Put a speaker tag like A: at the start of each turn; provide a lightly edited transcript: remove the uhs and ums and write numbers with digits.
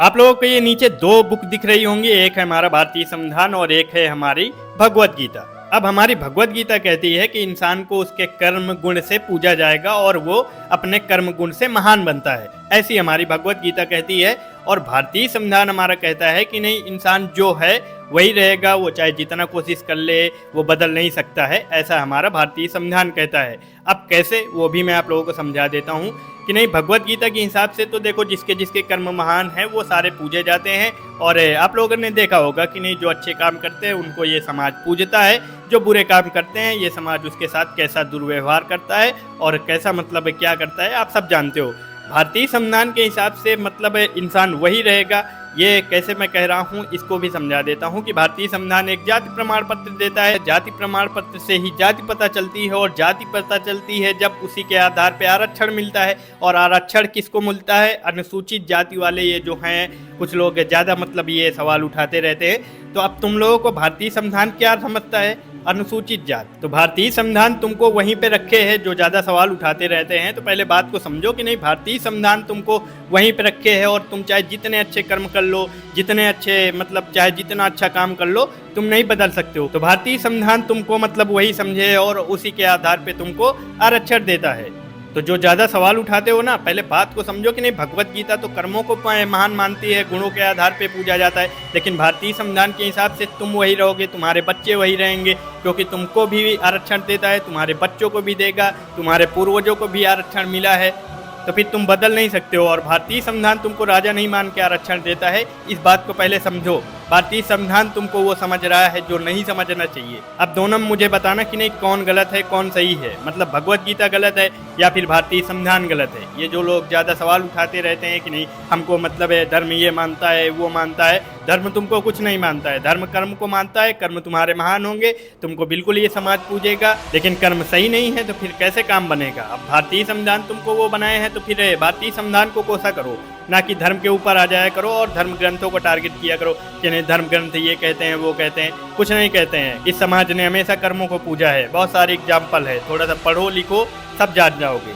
A: आप लोगों को ये नीचे दो बुक दिख रही होंगी, एक है हमारा भारतीय संविधान और एक है हमारी भगवत गीता। अब हमारी भगवत गीता कहती है कि इंसान को उसके कर्म गुण से पूजा जाएगा और वो अपने कर्म गुण से महान बनता है, ऐसी हमारी भगवत गीता कहती है। और भारतीय संविधान हमारा कहता है कि नहीं, इंसान जो है वही रहेगा, वो चाहे जितना कोशिश कर ले वो बदल नहीं सकता है, ऐसा हमारा भारतीय संविधान कहता है। अब कैसे, वो भी मैं आप लोगों को समझा देता हूँ कि नहीं, भगवत गीता के हिसाब से तो देखो, जिसके जिसके कर्म महान है वो सारे पूजे जाते हैं। और आप लोगों ने देखा होगा कि नहीं, जो अच्छे काम करते हैं उनको ये समाज पूजता है, जो बुरे काम करते हैं ये समाज उसके साथ कैसा दुर्व्यवहार करता है और कैसा मतलब क्या करता है, आप सब जानते हो। भारतीय संविधान के हिसाब से मतलब इंसान वही रहेगा। ये कैसे मैं कह रहा हूँ इसको भी समझा देता हूँ कि भारतीय संविधान एक जाति प्रमाण पत्र देता है। जाति प्रमाण पत्र से ही जाति पता चलती है और जाति पता चलती है जब उसी के आधार पे आरक्षण मिलता है। और आरक्षण किसको मिलता है? अनुसूचित जाति वाले ये जो हैं, कुछ लोग ज़्यादा मतलब ये सवाल उठाते रहते हैं। तो अब तुम लोगों को भारतीय संविधान क्या समझता है? अनुसूचित जाति। तो भारतीय संविधान तुमको वहीं पे रखे हैं जो ज़्यादा सवाल उठाते रहते हैं। तो पहले बात को समझो कि नहीं, भारतीय संविधान तुमको वहीं पे रखे हैं और तुम चाहे जितने अच्छे कर्म कर लो, जितने अच्छे मतलब चाहे जितना अच्छा काम कर लो, तुम नहीं बदल सकते हो। तो भारतीय संविधान तुमको मतलब वही समझे और उसी के आधार पे तुमको आरक्षण देता है। तो जो ज़्यादा सवाल उठाते हो ना, पहले बात को समझो कि नहीं, भगवत गीता तो कर्मों को महान मानती है, गुणों के आधार पे पूजा जाता है। लेकिन भारतीय संविधान के हिसाब से तुम वही रहोगे, तुम्हारे बच्चे वही रहेंगे, क्योंकि तुमको भी आरक्षण देता है, तुम्हारे बच्चों को भी देगा, तुम्हारे पूर्वजों को भी आरक्षण मिला है। तो फिर तुम बदल नहीं सकते हो। और भारतीय संविधान तुमको राजा नहीं मान के आरक्षण देता है, इस बात को पहले समझो। भारतीय संविधान तुमको वो समझ रहा है जो नहीं समझना चाहिए। अब दोनों में मुझे बताना कि नहीं, कौन गलत है कौन सही है, मतलब भगवत गीता गलत है या फिर भारतीय संविधान गलत है। ये जो लोग ज़्यादा सवाल उठाते रहते हैं कि नहीं, हमको मतलब है धर्म ये मानता है वो मानता है, धर्म तुमको कुछ नहीं मानता है। धर्म कर्म को मानता है, कर्म तुम्हारे महान होंगे, तुमको बिल्कुल ये समाज पूजेगा। लेकिन कर्म सही नहीं है तो फिर कैसे काम बनेगा? अब भारतीय संविधान तुमको वो बनाए हैं तो फिर भारतीय संविधान को कोसा करो, ना कि धर्म के ऊपर आ जाया करो और धर्म ग्रंथों को टारगेट किया करो कि नहीं, धर्म ग्रंथ ये कहते हैं वो कहते हैं। कुछ नहीं कहते हैं। इस समाज ने हमेशा कर्मों को पूजा है, बहुत सारे एग्जाम्पल है, थोड़ा सा पढ़ो लिखो सब जान जाओगे।